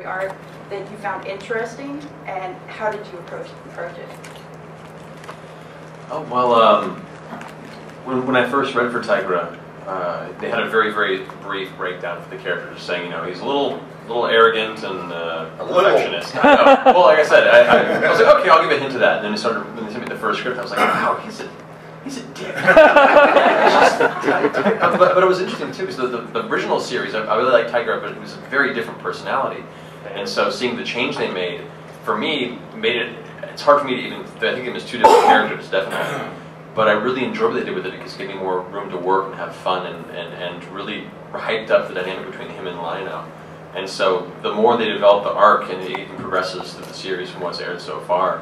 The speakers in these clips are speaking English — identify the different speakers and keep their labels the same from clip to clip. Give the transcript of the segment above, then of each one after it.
Speaker 1: art that you found interesting, and how did you approach it?
Speaker 2: Oh, well, when I first read for Tigra, they had a very, very brief breakdown for the character, just saying, you know, he's a little arrogant and a perfectionist. I know. Well, like I said, I was like, okay, I'll give a hint of that. And then when they sent me the first script, I was like, wow, he's a dick. But it was interesting too, because the original series, I really liked Tigra, but it was a very different personality. And so seeing the change they made, for me, it's hard for me to even, I think it was two different characters, definitely. But I really enjoyed what they did with it because it gave me more room to work and have fun and really hyped up the dynamic between him and Lionel. And so the more they develop the arc and it even progresses through the series from what's aired so far,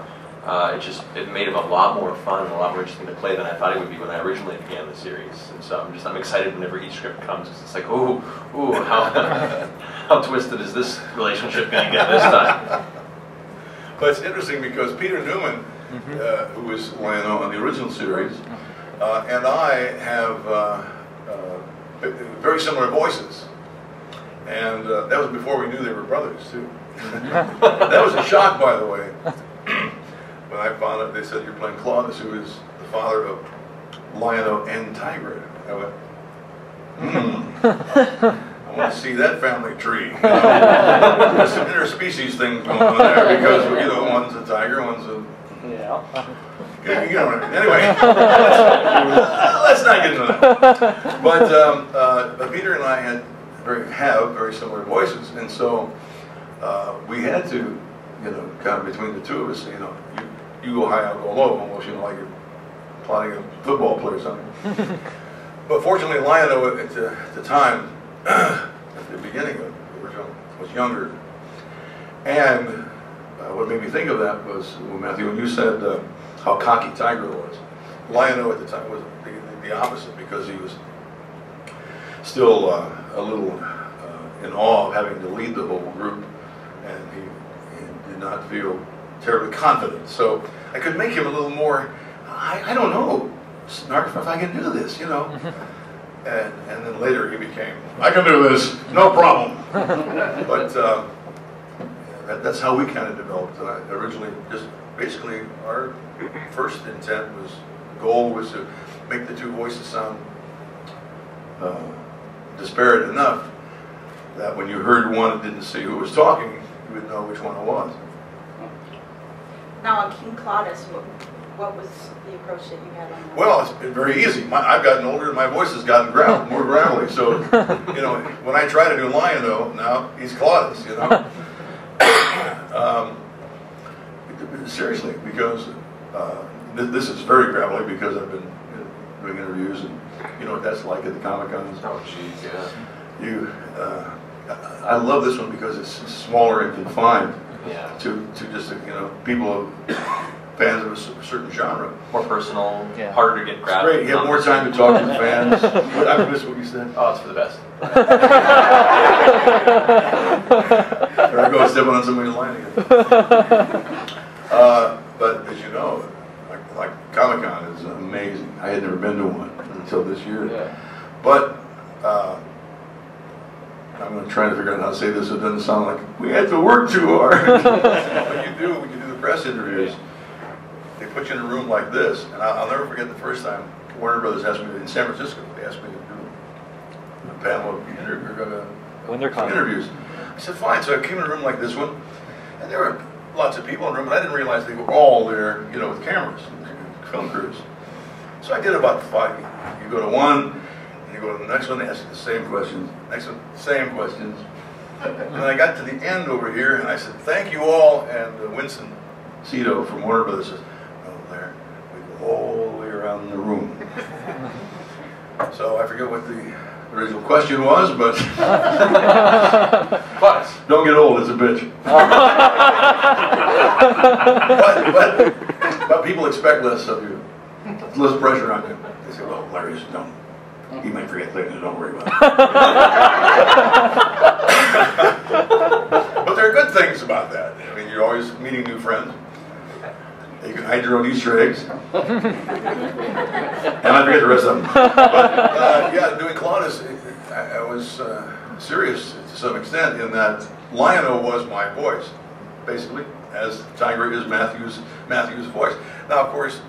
Speaker 2: it made him a lot more fun and a lot more interesting to play than I thought it would be when I originally began the series. And so I'm excited whenever each script comes. It's like, ooh, how twisted is this relationship going to get this time?
Speaker 3: But it's interesting because Peter Newman, who was Lionel on the original series, and I have very similar voices. And that was before we knew they were brothers, too. That was a shock, by the way. When I found out, they said, you're playing Claudius, who is the father of Lionel and Tigra. I went, I want to see that family tree. There's some interspecies thing going on there, because, you know, one's a tiger, one's a...
Speaker 4: Yeah.
Speaker 3: You know what I mean. Anyway, let's not get into that. But Peter and I have very similar voices, and so we had to, you know, kind of between the two of us, you know, you go high, I'll go low, almost, you know, like you're plotting a football play or something. But fortunately, Lionel at the time, at the beginning of the original, was younger, and what made me think of that was, well, Matthew, when you said how cocky Tigra was, Lionel at the time was the opposite, because he was still a little in awe of having to lead the whole group, and he did not feel terribly confident. So I could make him a little more, I don't know, snark if I can do this, you know. And then later he became, I can do this, no problem. But that's how we kind of developed. Originally, just basically our first intent was, goal was to make the two voices sound disparate enough that when you heard one and didn't see who was talking, you would know which one it was.
Speaker 1: Now on King Claudius, what was the approach that you had on that?
Speaker 3: Well, it's been very easy. I've gotten older and my voice has gotten more gravelly. So, you know, when I try to do Lionel, now he's Claudius, you know. Seriously, because this is very gravelly because I've been doing interviews, and you know what that's like at the Comic-Cons.
Speaker 2: Oh, geez, yeah.
Speaker 3: I love this one because it's smaller and confined to just, you know, people, fans of a certain genre.
Speaker 2: More personal, harder to get grabbed.
Speaker 3: It's great. You have more time to talk to the fans. I missed what you said.
Speaker 2: Oh, it's for the best.
Speaker 3: There I go, stepping on somebody's line again. But as you know, like Comic-Con is amazing. I had never been to one until this year.
Speaker 4: Yeah.
Speaker 3: But I'm going to try to figure out how to say this so it doesn't sound like we had to work too hard. What you do when you do the press interviews, they put you in a room like this, and I'll never forget the first time Warner Brothers asked me in San Francisco. They asked me to do a panel of interviews. I said, fine. So I came in a room like this one, and there were lots of people in the room, but I didn't realize they were all there, you know, with cameras, film crews. So I did about 5. You go to one, and you go to the next one, they ask you the same questions. Next one, same questions. And I got to the end over here, and I said, thank you all. And Winston Cito from Warner Brothers says, oh, there, we go all the way around the room. So I forget what the original question was, but don't get old, it's a bitch. but people expect less of you, less pressure on you. They say, well, Larry's dumb. He might forget things, don't worry about it. But there are good things about that. I mean, you're always meeting new friends. You can hide your own Easter eggs. And I forget the rest of them. But yeah, doing Claudius, I was serious to some extent in that Lion-O was my voice, basically, as Tiger is Matthew's voice. Now, of course,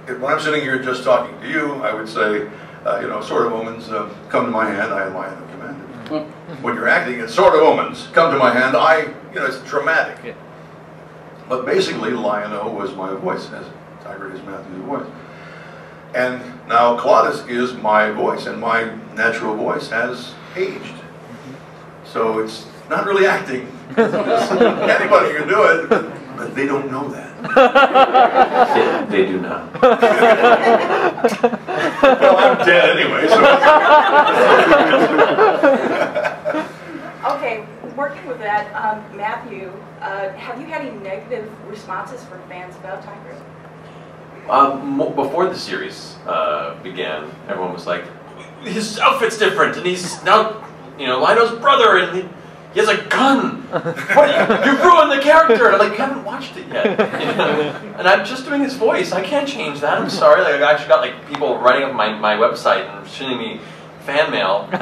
Speaker 3: when I'm sitting here just talking to you, I would say, you know, sort of omens, come to my hand, I am Lion-O commanded. When you're acting, it's sort of omens, come to my hand, you know, it's dramatic.
Speaker 4: Yeah.
Speaker 3: But basically, Lion-O was my voice, as Tiger is Matthew's voice. And now Claudius is my voice, and my natural voice has aged. So it's not really acting. Anybody can do it, but they don't know that.
Speaker 2: They do now.
Speaker 3: Well, I'm dead anyway, so.
Speaker 1: Okay, working with that, Matthew, have you had any negative responses from fans about Tiger?
Speaker 2: Before the series began, everyone was like, his outfit's different, and he's now, you know, Lion-O's brother, and he has a gun. You ruined the character. And I'm like, you haven't watched it yet. You know? And I'm just doing his voice. I can't change that. I'm sorry. Like, I actually got like people writing up my website and sending me fan mail. I'm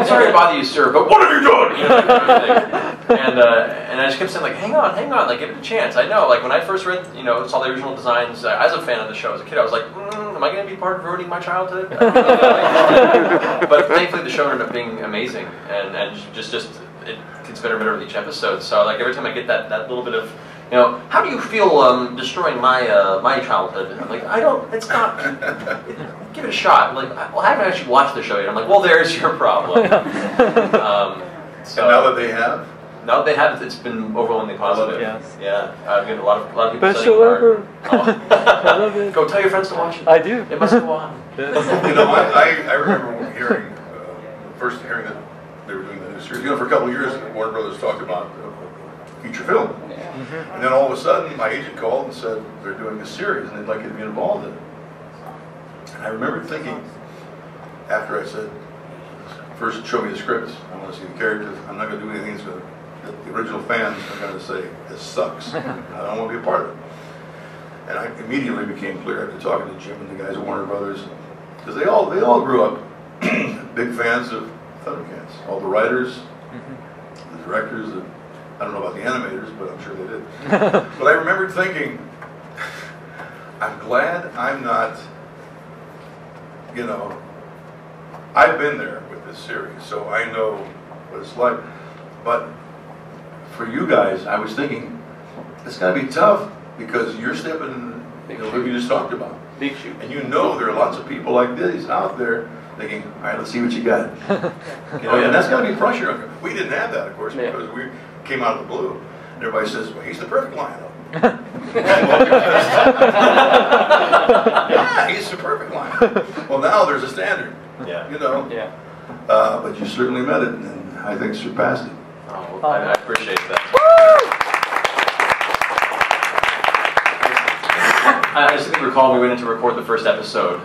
Speaker 2: sorry to bother you, sir, but what have you done? You know, that kind of thing. And I just kept saying, like, hang on, like, give it a chance. I know, like, when I first read, you know, saw the original designs, as a fan of the show as a kid, I was like, am I going to be part of ruining my childhood? But thankfully, the show ended up being amazing, and just it gets better and better with each episode. So, like, every time I get that little bit of, you know, how do you feel destroying my childhood? And I'm like, it's not, give it a shot. I'm like, well, I haven't actually watched the show yet. I'm like, well, there's your problem.
Speaker 3: So now that they have?
Speaker 2: Now that they have, it's been overwhelmingly positive.
Speaker 4: Yes.
Speaker 2: Yeah, I've got a lot of people
Speaker 4: Best
Speaker 2: studying
Speaker 4: show
Speaker 2: hard.
Speaker 4: ever. I love it.
Speaker 2: Go tell your friends to watch it.
Speaker 4: I do.
Speaker 2: It must go on.
Speaker 3: You know, I remember hearing, first hearing that they were doing the new series. You know, for a couple of years, Warner Brothers talked about feature film. And then all of a sudden, my agent called and said they're doing this series and they'd like you to be involved in it. And I remember thinking, after I said, first show me the scripts, I want to see the characters, I'm not going to do anything that's going to, the original fans are going to say, this sucks. I don't want to be a part of it. And I immediately became clear after talking to Jim and the guys at Warner Brothers, because they all grew up big fans of ThunderCats. All the writers, the directors, I don't know about the animators, but I'm sure they did. But I remembered thinking, I'm glad I'm not, you know, I've been there with this series, so I know what it's like. But for you guys, I was thinking, it's got to be tough because you're stepping in, you know, what you just talked about.
Speaker 2: Big shoot.
Speaker 3: And you know there are lots of people like this out there thinking, all right, let's see what you got. You know, and that's got to be pressure. We didn't have that, of course, because we came out of the blue. And everybody says, well, he's the perfect Lion-O. Yeah, he's the perfect Lion-O. Well, now there's a standard.
Speaker 2: Yeah.
Speaker 3: You know.
Speaker 4: Yeah.
Speaker 3: But you certainly met it, and I think surpassed it.
Speaker 2: Oh, well, I appreciate that. I just recall we went in to record the first episode.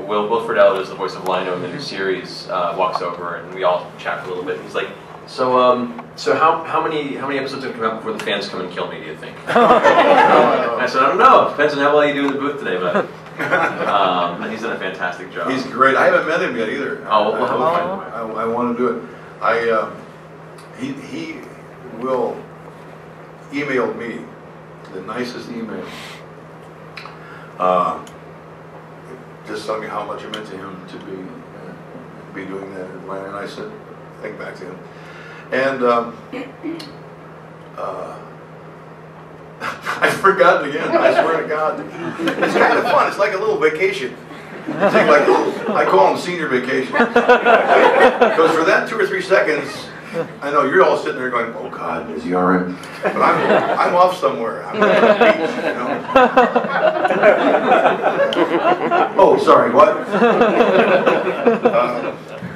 Speaker 2: Will Friedle, who's the voice of Lion-O in the new series, walks over and we all chat for a little bit. He's like, so how many episodes have come out before the fans come and kill me, do you think? I said, I don't know. Depends on how well you do in the booth today, but and he's done a fantastic job.
Speaker 3: He's great. I haven't met him yet either.
Speaker 2: Oh, well,
Speaker 3: I want to do it. He will email me the nicest email. Just telling me how much it meant to him to be doing that in Atlanta, and I said, think back to him. And I've forgotten again, I swear to God. It's kind of fun, it's like a little vacation. It's like I call them senior vacation. Because for that 2 or 3 seconds, I know you're all sitting there going, oh God, is he all right? But I'm off somewhere. I'm at the beach, you know. Oh, sorry, what?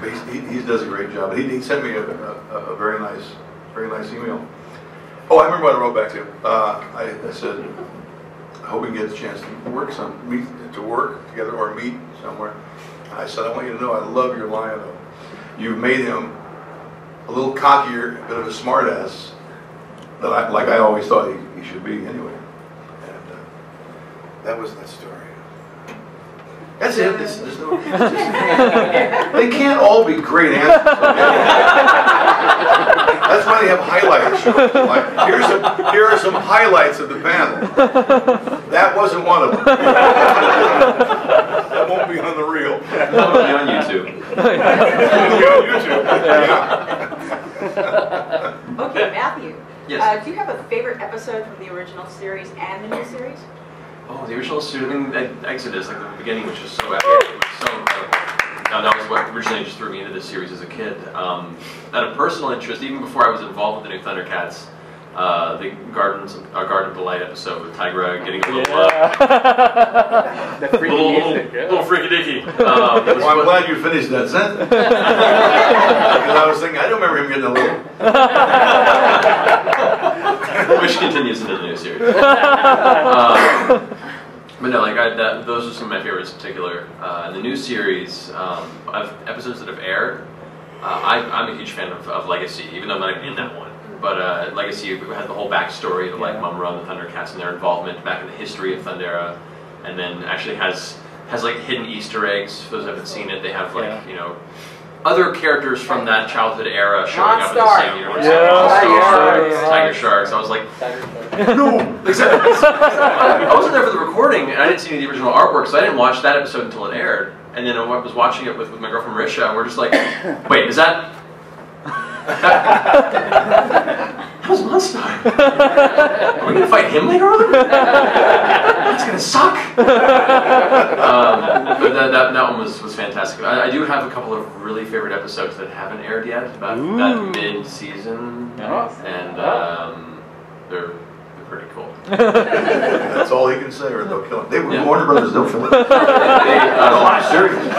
Speaker 3: But he does a great job. He sent me a very nice email. Oh, I remember what I wrote back to him. I said, I hope we can get a chance to work together or meet somewhere. I said, I want you to know I love your Lion-O. You've made him a little cockier, a bit of a smartass, like I always thought he should be anyway. And that was that story. That's it. There's no, they can't all be great answers. That's why they have highlights. Like, here are some highlights of the panel. That wasn't one of them. That won't be on the reel.
Speaker 2: It'll be on YouTube.
Speaker 3: It'll be on YouTube. Yeah.
Speaker 1: Okay, Matthew.
Speaker 2: Yes.
Speaker 1: Do you have a favorite episode from the original series and the new series?
Speaker 2: Oh, the original series, I mean, Exodus, like the beginning was just so epic. It was so incredible. That was what originally just threw me into this series as a kid. Out of personal interest, even before I was involved with the new ThunderCats, the Garden of Delight episode with Tigra getting a little
Speaker 4: The freaky music,
Speaker 2: little freaky dicky.
Speaker 3: Well, I'm glad you finished that sentence. Because I was thinking, I don't remember him getting a little.
Speaker 2: Which continues into the new series. But no, like those are some of my favorites in particular. In the new series, of episodes that have aired, I'm a huge fan of Legacy, even though I'm not in that one. But Legacy had the whole backstory of like Mumra and the ThunderCats and their involvement back in the history of Thundera, and then actually has like hidden Easter eggs. For those who haven't seen it, they have like other characters from that childhood era showing up in the same universe. Tiger Sharks. I was like, no, exactly. I wasn't there for the recording, and I didn't see any of the original artwork, so I didn't watch that episode until it aired. And then I was watching it with my girlfriend Marisha, and we're just like, wait, is that? That was Monster. Are we gonna fight him later on? That's gonna suck. But that one was fantastic. I do have a couple of really favorite episodes that haven't aired yet, about that mid-season, and they're pretty cool.
Speaker 3: That's all he can say, or they'll kill him. They were Warner Brothers. They'll kill him.
Speaker 2: No, I'm serious. The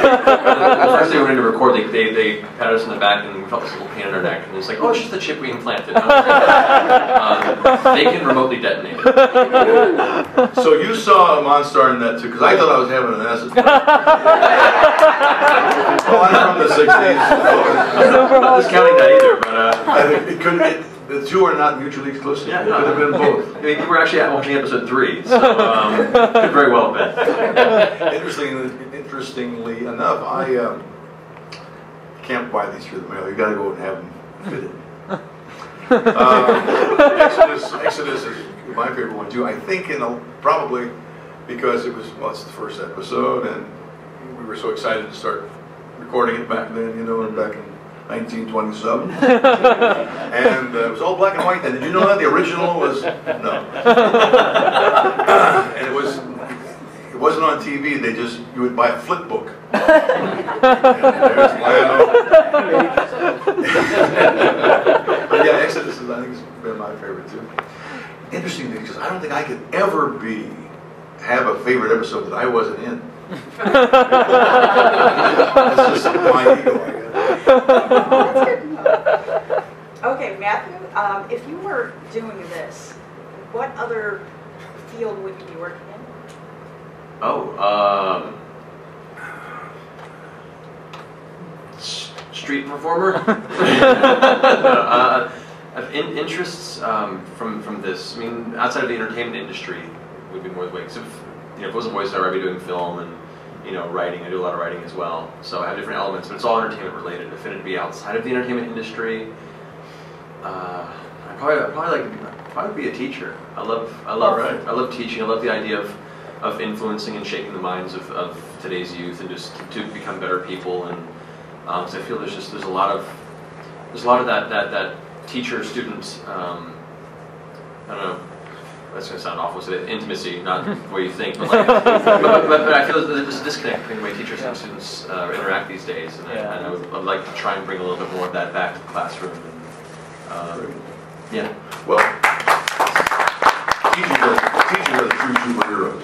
Speaker 2: first day we went in to record, they patted us in the back and we felt this little pain in our neck, and it's like, oh, it's just the chip we implanted. They can remotely detonate it.
Speaker 3: So you saw a Monstar in that too, because I thought I was having an acid. Well, I'm from the '60s.
Speaker 2: I'm not discounting that either, but
Speaker 3: I think it could. The two are not mutually exclusive.
Speaker 2: Yeah,
Speaker 3: it could have been both.
Speaker 2: I mean, you were actually watching episode 3, so could very well have been.
Speaker 3: Interestingly enough, I can't buy these through the mail. You got to go and have them fitted. Exodus is my favorite one too. I think probably because it's the first episode, and we were so excited to start recording it back then, back in 1927, and it was all black and white then. Did you know that the original was no? And it wasn't on TV. You would buy a flip book. And but yeah, Exodus I think has been my favorite too. Interesting thing, because I don't think I could ever have a favorite episode that I wasn't in. That's just my ego, I guess.
Speaker 1: Okay, Matthew, if you were doing this, what other field would you be working in?
Speaker 2: Street performer. Interests from this. I mean, outside of the entertainment industry, would be more the way. Because if it wasn't voiceover, I'd be doing film and writing. I do a lot of writing as well. So I have different elements, but it's all entertainment related. If it'd be outside of the entertainment industry, I'd probably be a teacher. I love teaching. I love the idea of influencing and shaping the minds of today's youth, and just to become better people. And so I feel there's a lot of that teacher student. I don't know. That's going to sound awful, so intimacy, not the way you think, but but I feel there's a disconnect between the way teachers and students interact these days, and I would like to try and bring a little bit more of that back to the classroom.
Speaker 3: Well, teachers are the true superheroes.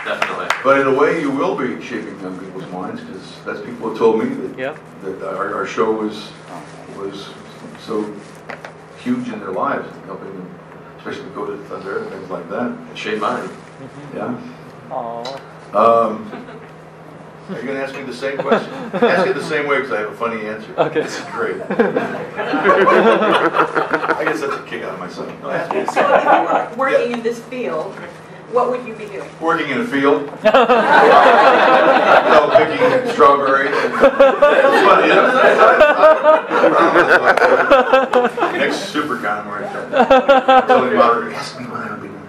Speaker 2: Definitely.
Speaker 3: But in a way, you will be shaping young people's minds, because that's people have told me that our show was so huge in their lives, helping them. Especially go to Thunder and things like that.
Speaker 2: It shaped mine.
Speaker 3: Yeah.
Speaker 4: Aww.
Speaker 3: Are you going to ask me the same question? Ask it the same way, because I have a funny answer.
Speaker 4: Okay.
Speaker 3: This is great. I guess that's a kick out of myself. No, ask me.
Speaker 1: So if you were working in this field, what would you be doing?
Speaker 3: Working in a field. Picking strawberries. It's funny, next SuperCon where I'm telling about it. Ask me what I would be doing.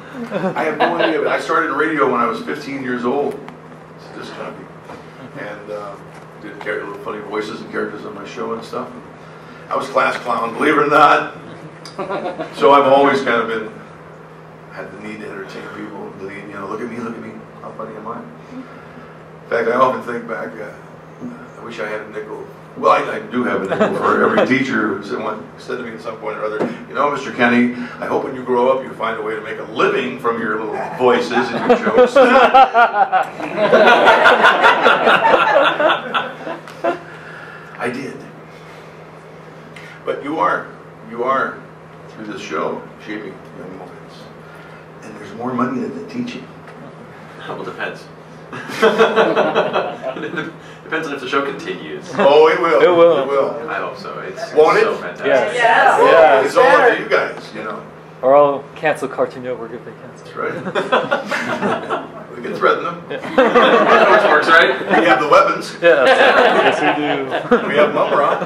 Speaker 3: I have no idea, but I started radio when I was 15 years old. It's this junkie. And did little funny voices and characters on my show and stuff. I was class clown, believe it or not. So I've always kind of had the need to entertain people. The need, look at me, how funny am I? In fact, I often think back, I wish I had a nickel. Well, I do have a nickel for every teacher who said to me at some point or other, Mr. Kenney, I hope when you grow up you find a way to make a living from your little voices and your jokes. I did. But you are, through this show, shaping young minds. And there's more money than the teaching.
Speaker 2: Well, depends. Depends on if the show continues.
Speaker 3: Oh, it will.
Speaker 4: It will.
Speaker 3: It will.
Speaker 2: I hope so. It's
Speaker 3: Won't
Speaker 2: so
Speaker 3: it?
Speaker 2: fantastic.
Speaker 4: Yes.
Speaker 1: Yes.
Speaker 4: Yeah.
Speaker 3: It's all up to you guys,
Speaker 4: Or I'll cancel Cartoon Network if they cancel.
Speaker 3: That's right. We can threaten them.
Speaker 2: Which works, right?
Speaker 3: We have the weapons.
Speaker 4: Yes. Yes, we do.
Speaker 3: We have them around.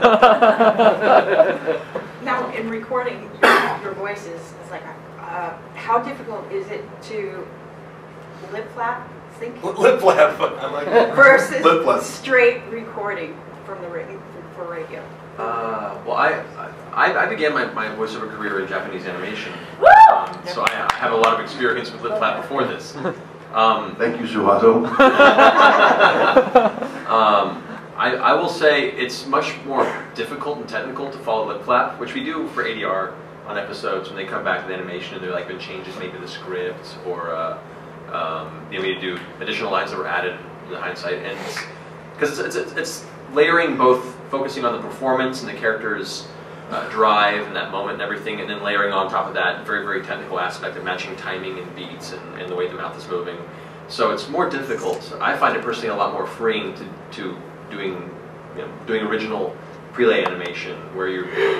Speaker 1: Now, in recording your voices, it's like, how difficult is it to lip flap, sync,
Speaker 3: Lip flap. I like that.
Speaker 1: versus
Speaker 3: Lip flap.
Speaker 1: straight recording from the for radio?
Speaker 2: Well, I began my voiceover career in Japanese animation, so I have a lot of experience with lip flap before this.
Speaker 3: Thank you, Suhato.
Speaker 2: I will say it's much more difficult and technical to follow lip flap, which we do for ADR on episodes when they come back to the animation and there have been changes maybe to the script or we need to do additional lines that were added in the hindsight, and because it's layering both focusing on the performance and the character's drive and that moment and everything, and then layering on top of that very, very technical aspect of matching timing and beats and the way the mouth is moving. So it's more difficult. I find it personally a lot more freeing to doing original prelay animation where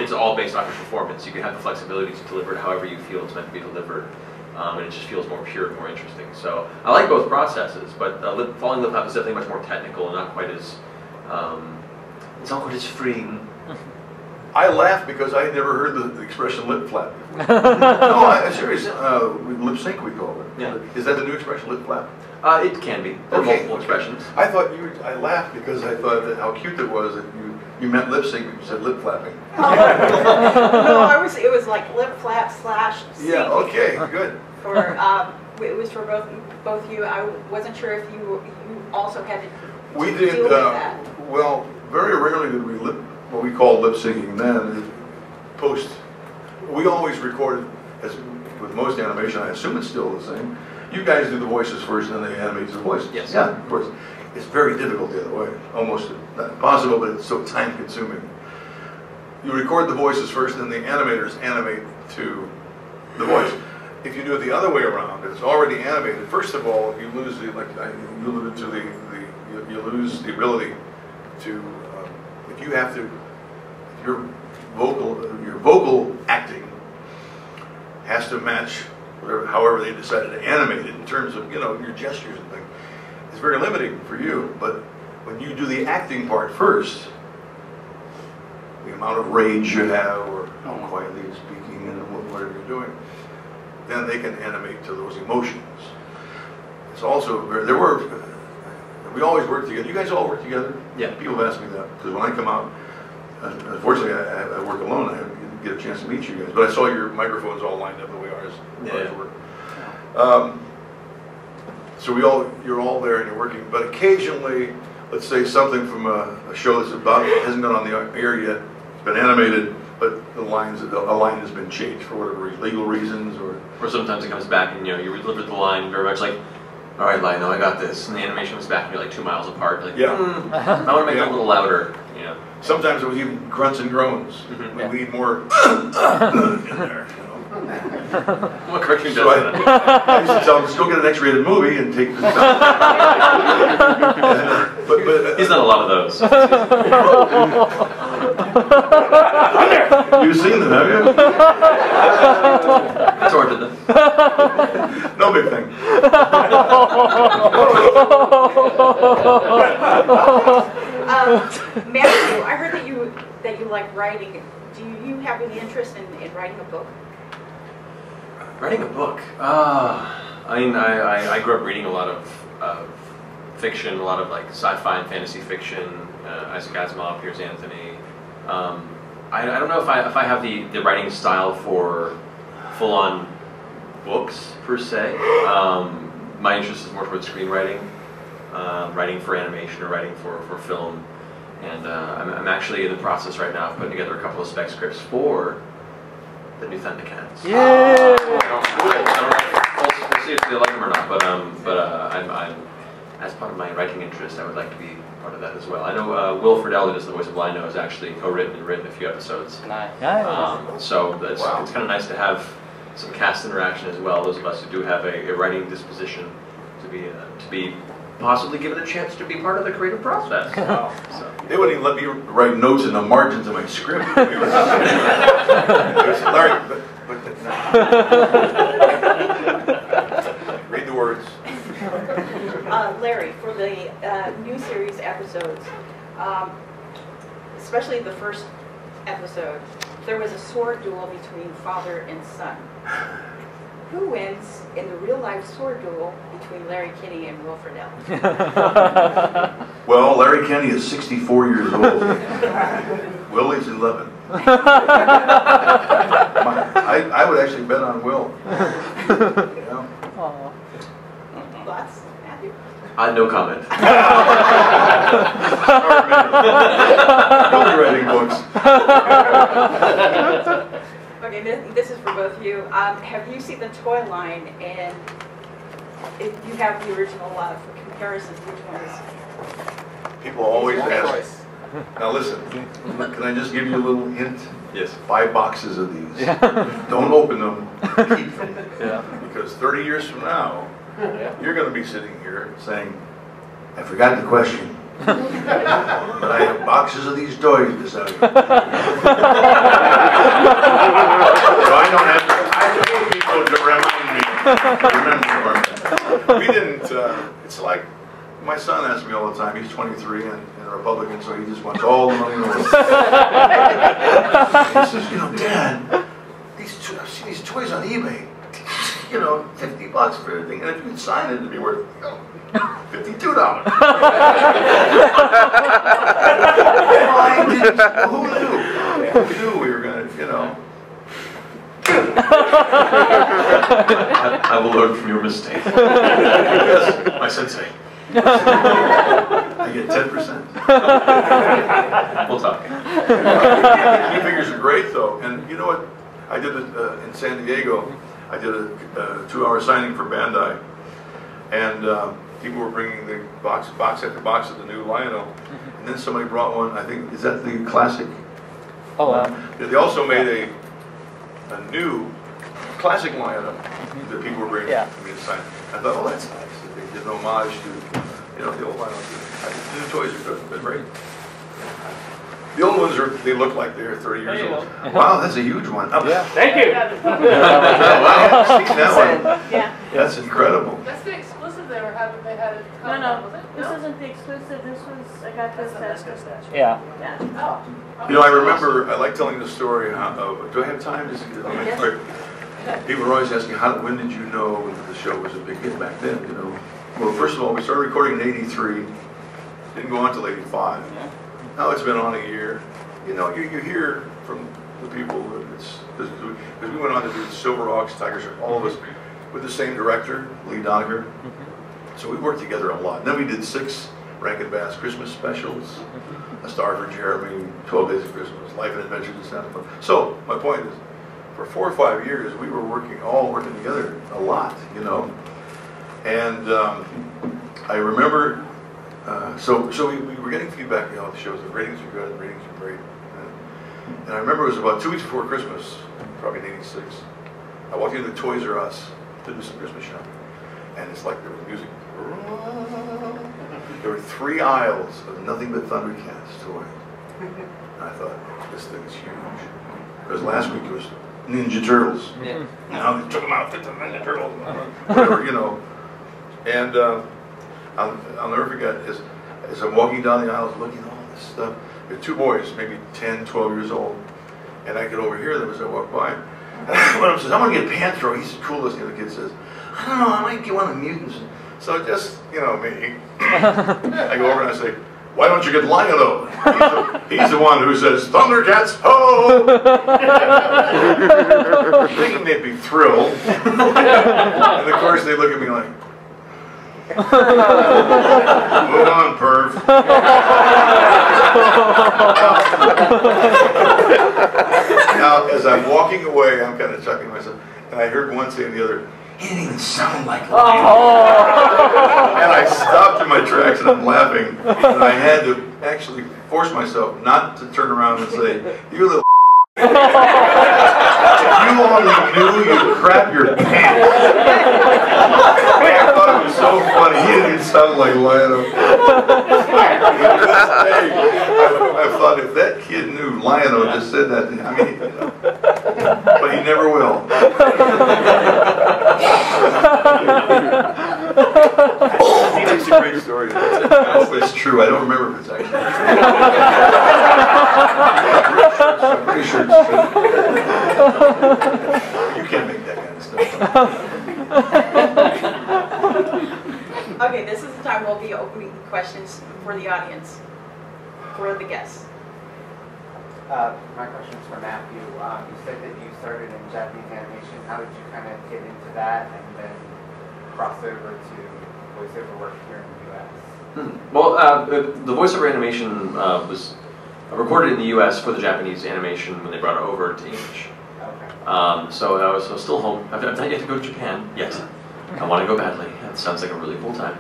Speaker 2: it's all based off your performance. You can have the flexibility to deliver it however you feel it's meant to be delivered. And it just feels more pure and more interesting. So I like both processes, but following lip flap is definitely much more technical and not quite as it's not quite as freeing.
Speaker 3: I laugh because I had never heard the expression lip flap before. No, I'm serious. Lip sync, we call it.
Speaker 2: Yeah.
Speaker 3: Is that the new expression, lip flap?
Speaker 2: It can be. There are multiple expressions.
Speaker 3: I thought I laughed because I thought that how cute it was that you meant lip sync, but you said lip flapping.
Speaker 1: No, it was like lip flap / sync.
Speaker 3: Yeah. Okay. Good.
Speaker 1: It was for both you. I wasn't sure if you also had to
Speaker 3: We
Speaker 1: deal
Speaker 3: did.
Speaker 1: with that.
Speaker 3: Well, very rarely did we what we called lip syncing then. Post. We always recorded, as with most animation, I assume it's still the same. You guys do the voices first, and then they animate the voices.
Speaker 2: Yes.
Speaker 3: Yeah, of course. It's very difficult the other way. Almost not impossible, but it's so time-consuming. You record the voices first, and then the animators animate to the voice. If you do it the other way around, it's already animated. First of all, you lose you alluded to you lose the ability to if you have to your vocal acting has to match however they decided to animate it in terms of your gestures and things. It's very limiting for you, but when you do the acting part first, the amount of rage you have or how quietly you're speaking and whatever you're doing, then they can animate to those emotions. It's also we always work together. You guys all work together?
Speaker 2: Yeah.
Speaker 3: People have asked me that because when I come out, unfortunately I work alone. I didn't get a chance to meet you guys, but I saw your microphones all lined up the way ours work. So you're all there and you're working, but occasionally, let's say something from a show that's hasn't gone on the air yet, it's been animated, but a line has been changed for whatever legal reasons or
Speaker 2: sometimes it comes back and you deliver the line very much like, all right, Lino, I got this, and the animation comes back and you're like 2 miles apart. Like, I want to make it a little louder.
Speaker 3: Sometimes it was even grunts and groans.
Speaker 2: Mm-hmm.
Speaker 3: We need more in there.
Speaker 2: What cartoon does
Speaker 3: So
Speaker 2: that?
Speaker 3: I used to tell them, just go get an X-rated movie and take this down.
Speaker 2: He's done a lot of those.
Speaker 3: You've seen them, have you?
Speaker 2: George did them.
Speaker 3: No big thing.
Speaker 1: Matthew, I heard that you like writing. Do you have any interest in writing a book?
Speaker 2: Writing a book? I mean, I grew up reading a lot of fiction, a lot of like sci-fi and fantasy fiction. Isaac Asimov, Piers Anthony. I don't know if I have the writing style for full-on books per se. My interest is more towards screenwriting, writing for animation or writing for film. And I'm actually in the process right now of putting together a couple of spec scripts for the new ThunderCats.
Speaker 4: Yay!
Speaker 2: We'll see if they like them or not. But I'm as part of my writing interest, I would like to be part of that as well. I know Will Friedle, who does the voice of Lino, has actually co-written and written a few episodes.
Speaker 5: Nice.
Speaker 2: So it's kind of nice to have some cast interaction as well. Those of us who do have a writing disposition to be possibly given a chance to be part of the creative process. So.
Speaker 3: They wouldn't even let me write notes in the margins of my script. Larry, read the words.
Speaker 1: Larry, for the new series episodes, especially the first episode, there was a sword duel between father and son. Who wins in the real-life sword duel between Larry Kenney and Will Friedle?
Speaker 3: Well, Larry Kenney is 64 years old. Will is 11. I would actually bet on Will. Yeah.
Speaker 1: Thoughts, Matthew?
Speaker 2: No comment.
Speaker 3: Don't be writing books.
Speaker 1: Okay, this is for both of you. Have you seen the toy line? And if you have the original for comparisons, which one is?
Speaker 3: People always ask. Now listen, can I just give you a little hint?
Speaker 2: Yes.
Speaker 3: Buy boxes of these. Don't open them. Keep them.
Speaker 4: Yeah.
Speaker 3: Because 30 years from now, you're going to be sitting here saying, I forgot the question. But I have boxes of these toys to sell you. So I don't have to people to remind me. We didn't, it's like, my son asks me all the time, he's 23 and a Republican, so he just wants all the money in the world. He says, you know, Dad, I've seen these toys on eBay. You know, $50 for everything, and if you'd sign it, it'd be worth, you know, $52. Why didn't, well, who knew? Who knew we were going to, you know.
Speaker 2: I will learn from your mistake. Yes, my sensei.
Speaker 3: I get 10%.
Speaker 2: We'll talk.
Speaker 3: Key figures are great, though, and you know what? I did it in San Diego. I did a 2-hour signing for Bandai, and people were bringing the box after box of the new Lion-O, and then somebody brought one. I think, is that the classic?
Speaker 4: Oh wow.
Speaker 3: They also made a new classic Lion-O that people were bringing for me to sign. I thought, oh, that's nice. That they did an homage to, you know, the old Lion-O. The new toys are good. They're great. The old ones they look like they're 30 years old. Wow, that's a huge one. Oh,
Speaker 4: Yeah.
Speaker 5: Thank you.
Speaker 3: wow, I haven't seen that one.
Speaker 1: Yeah.
Speaker 3: That's incredible.
Speaker 6: That's the exclusive they were having. They had it.
Speaker 7: No,
Speaker 6: Was it?
Speaker 7: this isn't the exclusive. This was, I got this at.
Speaker 4: Yeah.
Speaker 7: Yeah.
Speaker 6: Oh.
Speaker 3: You know, I remember, I like telling the story of, do I have time? People were always asking, when did you know that the show was a big hit back then, you know? Well, first of all, we started recording in '83, didn't go on until '85. Now it's been on a year. You know, you hear from the people that because we went on to do Silver Hawks, Tiger Shark, all of us with the same director, Lee Doniger. So we worked together a lot. And then we did 6 Rankin Bass Christmas specials, A Star for Jeremy, 12 Days of Christmas, Life and Adventures in Santa Fe. So my point is, for 4 or 5 years, we were all working together a lot, you know. And I remember. So we were getting feedback, you know, the shows, the ratings are good, the ratings are great. And I remember it was about 2 weeks before Christmas, probably in '86. I walked into Toys R Us to do some Christmas shopping. And it's like there was music. there were 3 aisles of nothing but ThunderCats toys. And I thought, this thing is huge. Because last week it was Ninja Turtles.
Speaker 2: Yeah.
Speaker 3: Now they took them out, fit the Ninja Turtles, whatever, you know. And I'll never forget, as I'm walking down the aisles looking at all this stuff, there were 2 boys, maybe 10, 12 years old, and I could overhear them as I walked by. And one of them says, I'm going to get Panthro. He's the coolest. The other kid says, I don't know, I might get one of the mutants. So just, you know, me, I go over and I say, why don't you get Lion-O? He's the one who says, ThunderCats, ho! Thinking they'd be thrilled. And of course they look at me like, hold on, perv. Now, as I'm walking away, I'm kind of chuckling myself, and I heard one say to the other, he didn't even sound like Lion-O. And I stopped in my tracks and I'm laughing, and I had to actually force myself not to turn around and say, you little if you only knew, you'd crap your pants. I thought it was so funny. He didn't sound like Lion-O. I thought if that kid knew Lion-O just said that to him, I mean, you know, but he never will. It's a great story. I hope it's true. I don't remember if it's actually true. I'm pretty sure it's true. You can't make that kind of stuff.
Speaker 1: Okay, this is the time we'll be opening questions for the audience, for the guests.
Speaker 5: My question is for Matthew. You said that you started in Japanese animation. How did you kind of get into that and then cross over to voiceover work here in the U.S.?
Speaker 2: Well, the voiceover animation was recorded in the U.S. for the Japanese animation when they brought it over to English.
Speaker 5: Okay.
Speaker 2: So I was still home. I've not yet to go to Japan yet. I want to go badly. That sounds like a really cool time.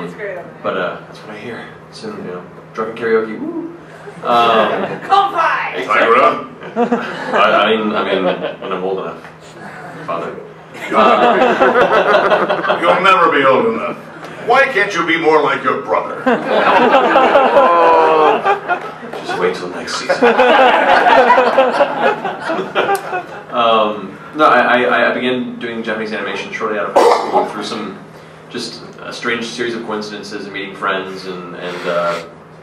Speaker 6: It's great over there.
Speaker 2: But that's what I hear. Soon, you know, drunken karaoke. Woo.
Speaker 1: Come by!
Speaker 2: Exactly. I mean, when I'm old enough, Father.
Speaker 3: You'll never be old enough. Why can't you be more like your brother?
Speaker 2: Just wait till next season. No, I began doing Japanese animation shortly out of high school through some just a strange series of coincidences and meeting friends and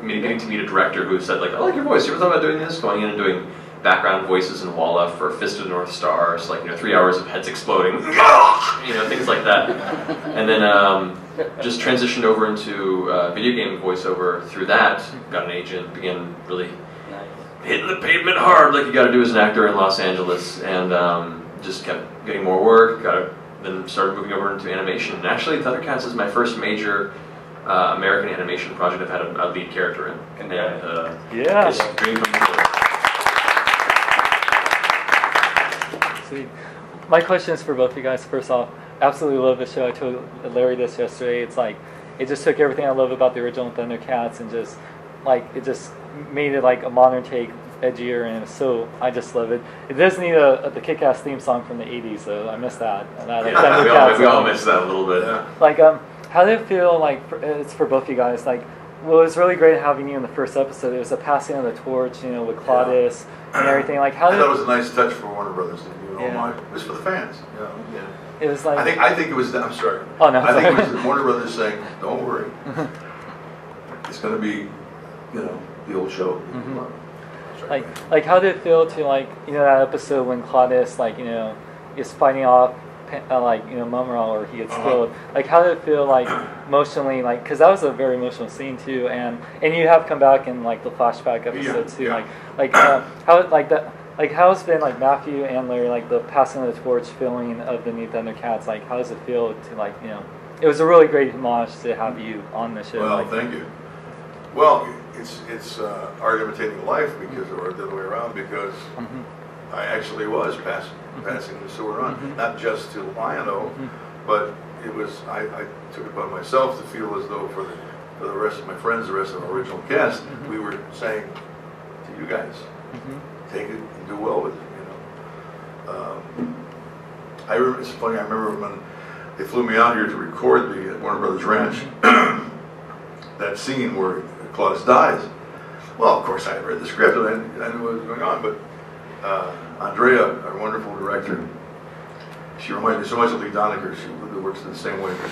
Speaker 2: getting to meet a director who said, like, I like your voice. You ever thought about doing this? Going in and doing background voices in Walla for Fist of the North Star. So, like, 3 hours of heads exploding. Things like that. And then just transitioned over into video game voiceover through that. Got an agent, began really hitting the pavement hard like you got to do as an actor in Los Angeles. And just kept getting more work. Then started moving over into animation. And actually, ThunderCats is my first major American animation project I've had a lead character in. And
Speaker 4: Yeah.
Speaker 2: it's a dream come true.
Speaker 4: Sweet. My question is for both of you guys. First off, absolutely love the show. I told Larry this yesterday. It's like, it just took everything I love about the original ThunderCats and just, like, it just made it like a modern take, edgier, and so I just love it. It does need the kick-ass theme song from the 80s, so I miss that. And I like
Speaker 2: we all miss that a little bit.
Speaker 3: Yeah.
Speaker 4: Like, how did it feel like, it's for both of you guys, like, well, it was really great having you in the first episode. It was a passing of the torch, with Claudius and everything. Like, how
Speaker 3: I
Speaker 4: did
Speaker 3: thought it was a nice touch for Warner Brothers.
Speaker 4: Yeah.
Speaker 3: It was for the fans. Yeah.
Speaker 4: it was like?
Speaker 3: I think it was. I'm sorry.
Speaker 4: Oh no.
Speaker 3: I think it was Warner Brothers saying, "Don't worry, it's going to be, the old show."
Speaker 4: Mm-hmm. Like, how did it feel to that episode when Claudius is fighting off Mumra, or he gets killed? Like, how did it feel emotionally? Because that was a very emotional scene too, and you have come back in the flashback episode too.
Speaker 3: Yeah.
Speaker 4: How's been Matthew and Larry the passing of the torch feeling of the new ThunderCats? How does it feel to it was a really great homage to have you on the show.
Speaker 3: Well, thank you. Well, it's art imitating life because, or the other way around, because I actually was passing the sword on, not just to Lion-O, but it was I took it upon myself to feel as though for the rest of my friends, the rest of our original cast, we were saying to you guys, take it and do well with it. I remember, it's funny. I remember when they flew me out here to record the Warner Brothers Ranch. that scene where Claudius dies. Well, of course, I had read the script and I knew what was going on, but Andrea, our wonderful director, she reminded me so much of Lee Doniger. She works in the same way, but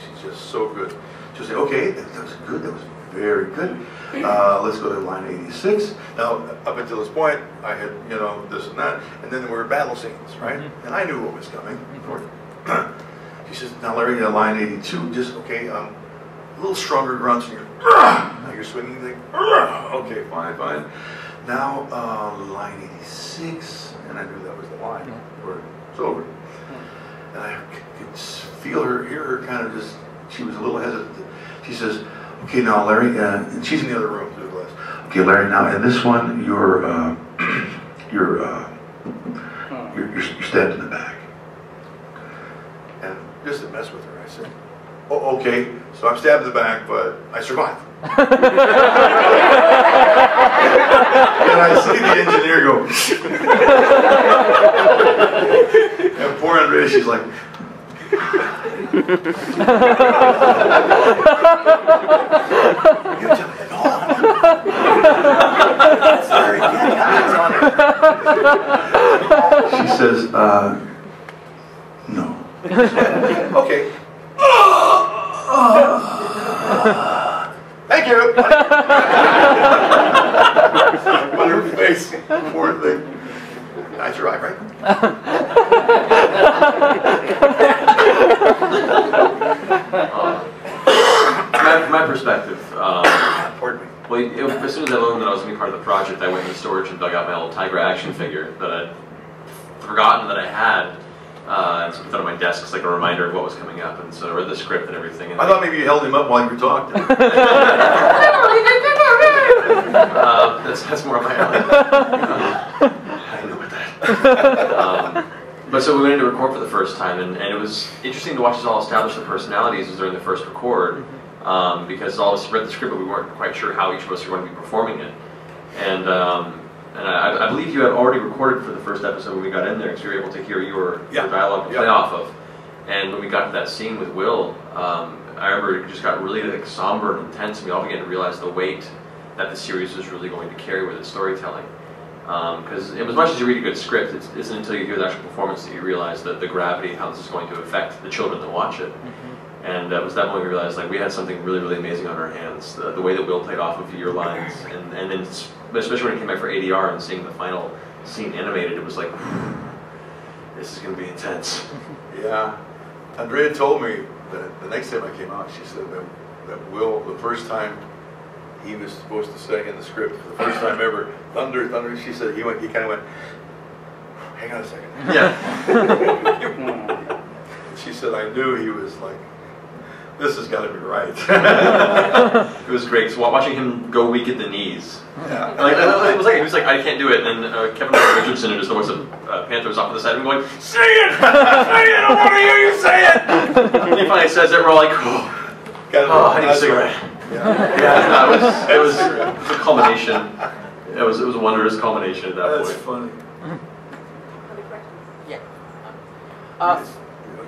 Speaker 3: she's just so good. She'll say, okay, that was good, that was very good. Let's go to line 86. Now, up until this point, I had, you know, this and that, and then there were battle scenes, right? And I knew what was coming. She says, now Larry, line 82, just, okay, a little stronger grunts, and now you're swinging, like, okay, fine. Now, line 86, and I knew that was the line where it's over. And I could feel her, hear her kind of just, she was a little hesitant. She says, okay, now Larry, and she's in the other room through the glass. Okay, Larry, now in this one, you're stabbed in the back. And just to mess with her, I said, oh, okay, so I'm stabbed in the back, but I survived. And I see the engineer go, and poor Andrea, she's like, you tell me, no, sorry, she says, no. Okay. Thank you. On her face, poor thing. I survived, right?
Speaker 2: From my perspective,
Speaker 3: Pardon me.
Speaker 2: well, as soon as I learned that I was going to be part of the project, I went into storage and dug out my old Tigra action figure that I'd forgotten that I had. And so put that on my desk as like a reminder of what was coming up. And so I read the script and everything. And
Speaker 3: I thought maybe you held him up while you were talking.
Speaker 2: That's more of my alley.
Speaker 3: I know what that.
Speaker 2: But so we went in to record for the first time, and it was interesting to watch us all establish the personalities as during the first record, because all of us read the script, but we weren't quite sure how each of us were going to be performing it. And I believe you had already recorded for the first episode when we got in there, because you were able to hear your dialogue to play off of. And when we got to that scene with Will, I remember it just got really like somber and intense, and we all began to realize the weight that the series was really going to carry with its storytelling. Because as much as you read a good script, it isn't until you hear the actual performance that you realize that the gravity, how this is going to affect the children that watch it. And it was that moment we realized like we had something really, really amazing on our hands. The way that Will played off of your lines, and then especially when it came back for ADR and seeing the final scene animated, it was like, this is going to be intense. Yeah.
Speaker 3: Andrea told me that the next time I came out, she said that Will, the first time he was supposed to say in the script, for the first time ever, thunder, she said he kind of went, hang on a second.
Speaker 2: Yeah.
Speaker 3: She said, I knew he was like, this has got to be right.
Speaker 2: It was great. So watching him go weak at the knees.
Speaker 3: Yeah.
Speaker 2: Like, he was like, I can't do it. And then Kevin Richardson and his voice of Panther was off to the side and going, say it! Say it! I want to hear you say it! And he finally says it, we're all like, I need a cigarette. Yeah, it was a culmination. It was a wondrous culmination at that point.
Speaker 3: That's funny.
Speaker 1: Yeah.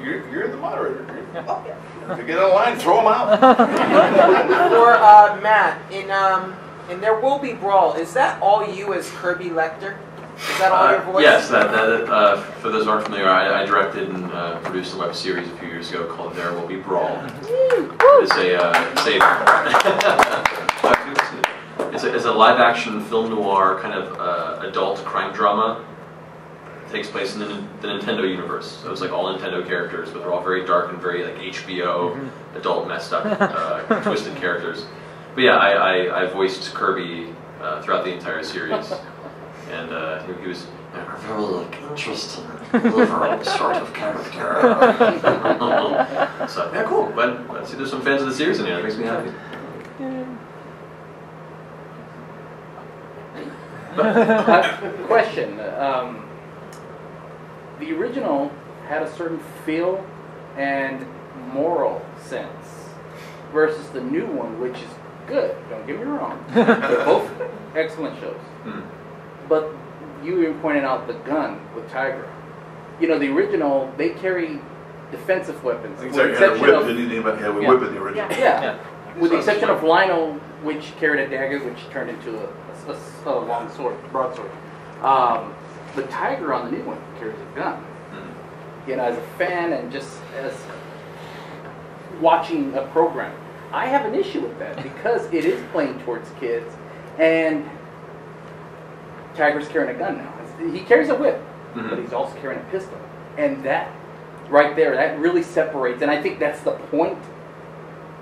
Speaker 3: You're the moderator. Oh, yeah. If you get in line, throw them out.
Speaker 6: For Matt, in There Will Be Brawl, is that all you as Kirby Lecter? Is that all your voice?
Speaker 2: Yes, for those who aren't familiar, I directed and produced a web series a few years ago called There Will Be Brawl. It's a live-action film noir kind of adult crime drama. It takes place in the Nintendo universe. So it's like all Nintendo characters, but they're all very dark and very like HBO, adult, messed up, twisted characters. But yeah, I voiced Kirby throughout the entire series. And he was a very like interesting, liberal sort of character. So yeah, cool. Glad see there's some fans of the series in here. That makes me happy.
Speaker 8: Question. The original had a certain feel and moral sense versus the new one, which is good. Don't get me wrong. They're both excellent shows. But you even pointed out the gun with Tigra. You know, the original, they carry defensive weapons.
Speaker 3: Exactly. Had a whip, didn't he? Had a whip in the original.
Speaker 8: Yeah. with the exception of Lionel, which carried a dagger, which turned into a long sword, broadsword. The Tiger on the new one carries a gun. You know, as a fan and just as watching a program, I have an issue with that because it is playing towards kids, and Tiger's carrying a gun now. He carries a whip, but he's also carrying a pistol, and that right there, that really separates. And I think that's the point.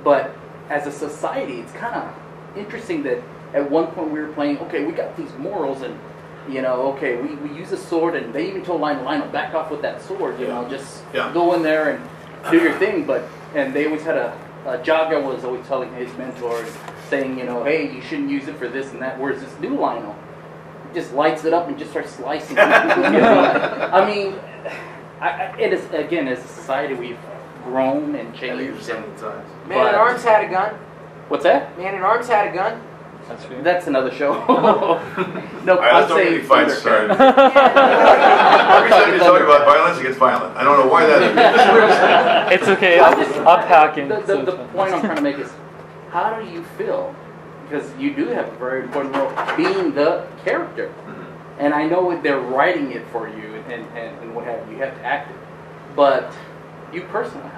Speaker 8: But as a society, it's kind of interesting that at one point we were playing, okay, we got these morals, and you know, okay, we use a sword, and they even told Lionel, back off with that sword, you know, just go in there and do your thing. And they always had Jaga was always telling his mentor, saying, you know, hey, you shouldn't use it for this and that. Whereas this new Lionel just lights it up and just starts slicing people. You know? I mean, it is, again, as a society, we've grown and changed.
Speaker 6: Man at Arms had a gun.
Speaker 8: What's that?
Speaker 6: Man at Arms had a gun.
Speaker 8: That's another show. No,
Speaker 3: All right, let's
Speaker 8: I'm
Speaker 3: don't get
Speaker 8: saying
Speaker 3: any fights
Speaker 8: ThunderCats.
Speaker 3: started. Every time you talk about violence, it gets violent. I don't know why that is.
Speaker 4: It's okay. I'm packing.
Speaker 8: The point I'm trying to make is, how do you feel? Because you do have a very important role being the character. And I know they're writing it for you and what have you. You have to act it. But you personally,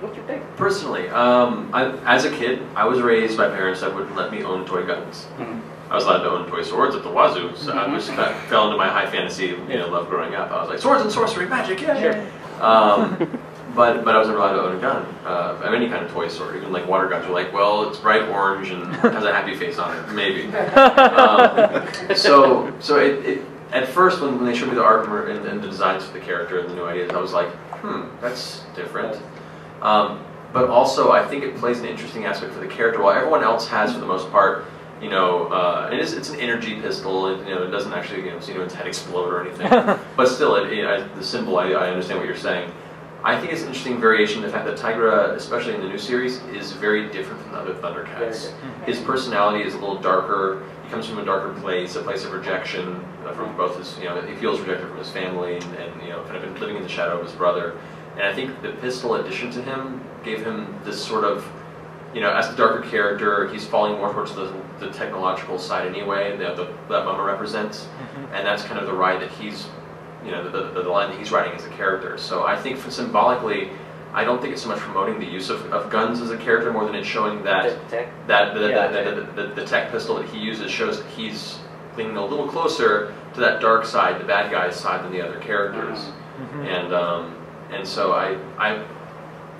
Speaker 8: what's your take?
Speaker 2: Personally, as a kid, I was raised by parents that wouldn't let me own toy guns. I was allowed to own toy swords at the wazoo, so I just kind of fell into my high fantasy love growing up. I was like, swords and sorcery, magic, yeah, sure. But I wasn't allowed to own a gun of any kind of toy sort. Even like water guns were like, well, it's bright orange and has a happy face on it, maybe. So it at first when they showed me the art and the designs for the character and the new ideas, I was like, that's different. But also, I think it plays an interesting aspect for the character. While everyone else has, for the most part, it's an energy pistol. It doesn't actually see its head explode or anything. But still, the symbol, I understand what you're saying. I think it's an interesting variation. The fact that Tigra, especially in the new series, is very different from the other ThunderCats. His personality is a little darker. He comes from a darker place, a place of rejection from both his. He feels rejected from his family and kind of been living in the shadow of his brother. And I think the pistol addition to him gave him this sort of, as the darker character, he's falling more towards the technological side anyway, that Mama represents. And that's kind of the ride that he's, the line that he's riding as a character. So I think symbolically, I don't think it's so much promoting the use of guns as a character more than it's showing that the tech pistol that he uses shows that he's leaning a little closer to that dark side, the bad guy's side, than the other characters. And so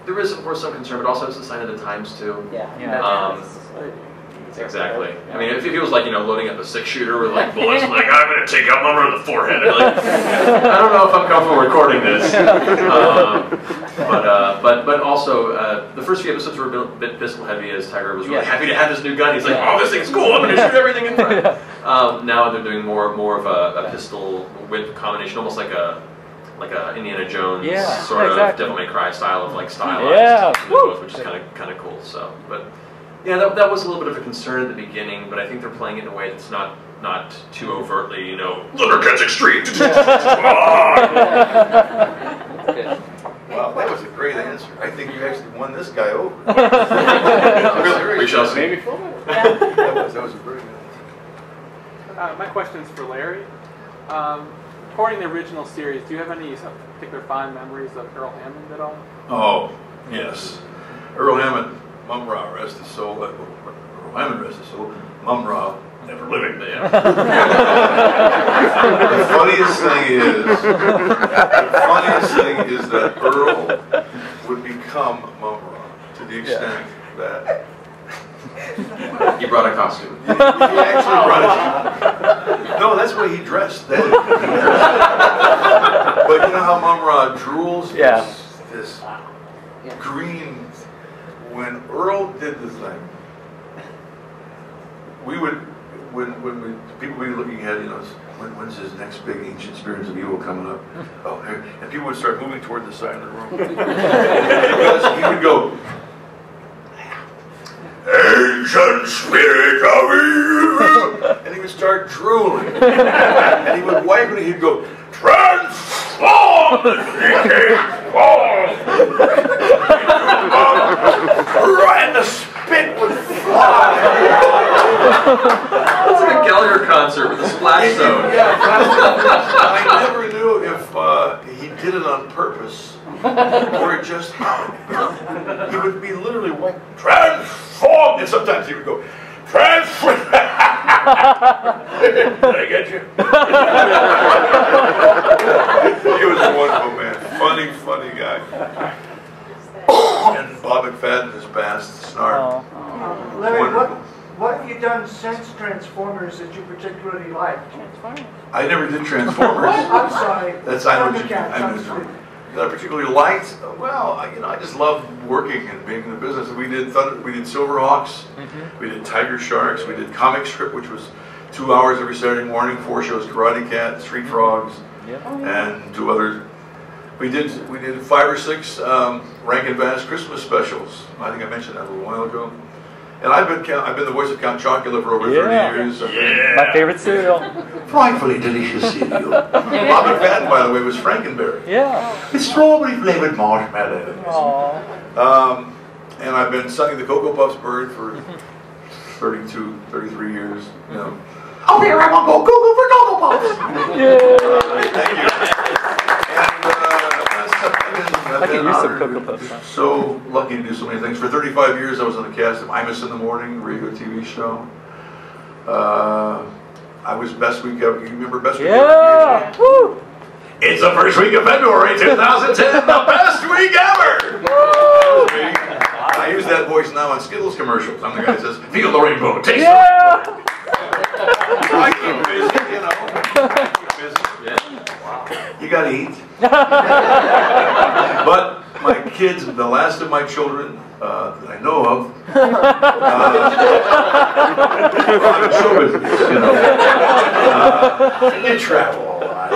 Speaker 2: there is of course some concern, but also it's a sign of the times too. Exactly. I mean, if he was like loading up a 6-shooter with like bullets, like I'm going to take out Mama in the forehead. Like, I don't know if I'm comfortable recording this. But also the first few episodes were a bit pistol heavy, as Tiger was really happy to have this new gun. He's like, oh, this thing's cool. I'm going to shoot everything in front. Now they're doing more of a pistol whip combination, almost like a Indiana Jones sort of Devil May Cry style of like stylized, which is kind of cool. So, but. Yeah, that was a little bit of a concern at the beginning, but I think they're playing it in a way that's not too overtly, ThunderCats Extreme!
Speaker 3: Wow, that was a great answer. I think you actually won this guy over.
Speaker 2: We shall see.
Speaker 8: Maybe
Speaker 3: That was a very good answer.
Speaker 9: My question's for Larry. According to the original series, do you have any particular fond memories of Earl Hammond at all?
Speaker 3: Oh, yes. Earl Hammond. Mum Ra, rest his soul. Earl Hammond, rest his soul. Mum Ra, never living there. The funniest thing is that Earl would become Mum Ra to the extent that
Speaker 2: he brought a costume.
Speaker 3: He actually brought it. No, that's the way he dressed then. But you know how Mum Ra drools this green. When Earl did the thing, we would, when people would be looking at, when's his next big ancient spirits of evil coming up? Oh, here. And people would start moving toward the side of the room. Because he would go, ancient spirit of evil, and he would start drooling. And he would wipe it and he'd go, transform! And the spit
Speaker 2: It's like a Gallagher concert with a splash zone.
Speaker 3: Yeah, I never knew if he did it on purpose or it just happened. He would be literally like, transform, and sometimes he would go, transform. Did I get you? He was a wonderful man. Funny guy. And Bob McFadden has passed. Snark.
Speaker 10: Larry,
Speaker 3: Wonderful.
Speaker 10: what have you done since Transformers that you particularly liked?
Speaker 3: I never did Transformers.
Speaker 10: I'm sorry.
Speaker 3: That's I know what you mean.
Speaker 10: ThunderCats,
Speaker 3: I
Speaker 10: I'm
Speaker 3: know
Speaker 10: sorry.
Speaker 3: that I particularly liked. Well, I just love working and being in the business. We did Silverhawks, we did Tiger Sharks, we did Comic Strip, which was 2 hours every Saturday morning, 4 shows: Karate Cat, Street Frogs, and 2 others. We did 5 or 6 Rankin Bass Christmas specials. I think I mentioned that a little while ago. And I've been the voice of Count Chocula for over 30 years. Yeah.
Speaker 4: My favorite cereal.
Speaker 3: Frightfully delicious cereal. Bob McFadden, by the way, was Frankenberry.
Speaker 4: Yeah.
Speaker 3: With strawberry flavored marshmallows.
Speaker 4: Aww.
Speaker 3: And I've been sunning the Cocoa Puffs bird for 32, 33 years. You know. I'll be around on Cocoa for Cocoa Puffs. Thank you.
Speaker 4: I can use some Cocoa Puffs.
Speaker 3: So lucky to do so many things. For 35 years, I was on the cast of Imus in the Morning, radio TV show. I was Best Week Ever. You remember Best Week Ever?
Speaker 4: Yeah! Woo!
Speaker 3: It's the first week of February 2010, the best week ever! That was me. I use that voice now on Skittles commercials. I'm the guy that says, feel the rainbow, taste the rainbow. I keep busy, you know. I keep busy. You gotta eat. But my kids, the last of my children that I know of, on show business, you know. You travel a lot. The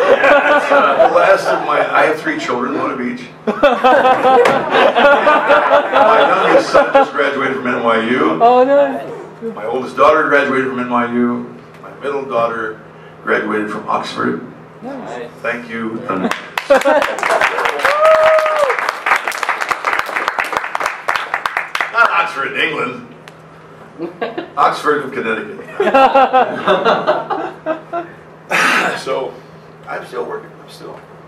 Speaker 3: last of I have 3 children, 1 of each. My youngest son just graduated from NYU.
Speaker 4: Oh, no.
Speaker 3: My oldest daughter graduated from NYU. My middle daughter graduated from Oxford.
Speaker 4: Nice.
Speaker 3: Thank you. Not Oxford, England. Oxford of Connecticut. So, I'm still working.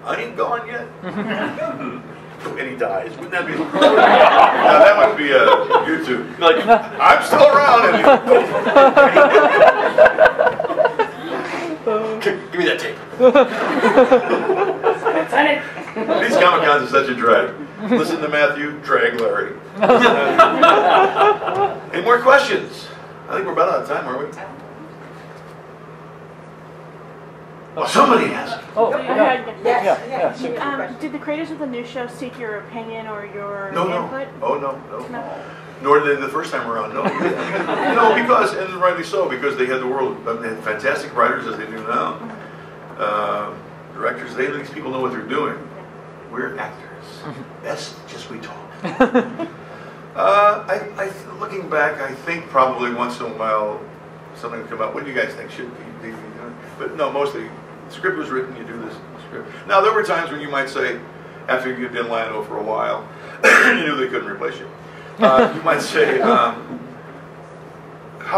Speaker 3: I ain't gone yet. And he dies. Wouldn't that be? Now that would be YouTube. Like, I'm still around. Give me that tape. These Comic Cons are such a drag. Listen to Matthew, drag Larry. Any more questions? I think we're about out of time, aren't we? Oh, somebody asked.
Speaker 7: Oh,
Speaker 4: Yeah, sure.
Speaker 7: Did the creators of the new show seek your opinion or your
Speaker 3: No.
Speaker 7: input?
Speaker 3: Oh, no. Nor did they the first time around, no. No, because, and rightly so, because they had the world, they had fantastic writers as they do now. Directors, these people know what they're doing. We're actors. That's just we talk. Looking back, I think probably once in a while something would come up. What do you guys think should be doing? But no, mostly the script was written. You do this script. Now there were times when you might say, after you'd been Lando for a while, you knew they couldn't replace you. You might say, how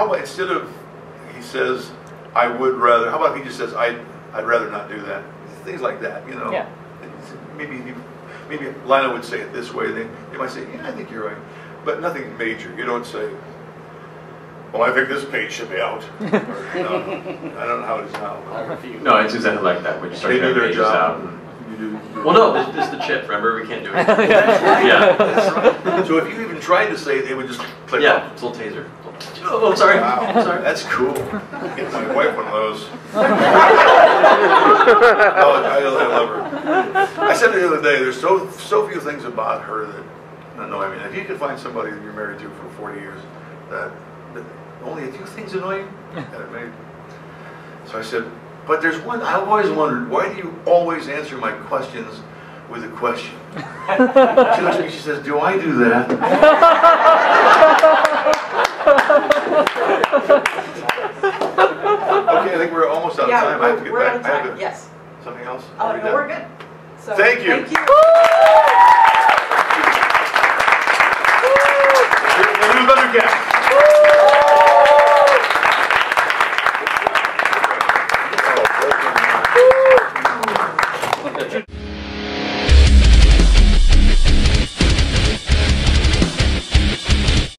Speaker 3: about instead of he says, I would rather. How about he just says, I'd rather not do that. Things like that, you know.
Speaker 4: Yeah.
Speaker 3: Maybe Lana would say it this way. They might say, yeah, I think you're right. But nothing major. You don't say, well, I think this page should be out. Or, no, I don't know how it is now.
Speaker 2: No, it's exactly like that. When you start
Speaker 3: They do
Speaker 2: getting
Speaker 3: their
Speaker 2: pages
Speaker 3: job.
Speaker 2: out. Well, no, this is the chip. Remember, we can't do it.
Speaker 3: Yeah. So if you even tried to say it, they would just click
Speaker 2: Yeah,
Speaker 3: off.
Speaker 2: it's a little taser. Oh, sorry.
Speaker 3: Wow,
Speaker 2: Sorry.
Speaker 3: that's cool. Get my wife one of those. Oh, I love her. I said the other day, there's so few things about her that annoy me. If you could find somebody that you're married to for 40 years, that only a few things annoy you, so I said, but there's one, I've always wondered, why do you always answer my questions with a question? She looks at me, she says, do I do that? Okay, I think we're almost out of time. I have to get
Speaker 1: we're
Speaker 3: back.
Speaker 1: out of time. Yes.
Speaker 3: Something else?
Speaker 1: Oh,
Speaker 3: Are we
Speaker 1: no,
Speaker 3: done?
Speaker 1: we're good. So,
Speaker 3: Thank you.
Speaker 1: Thank you.
Speaker 3: Here's the new ThunderCats.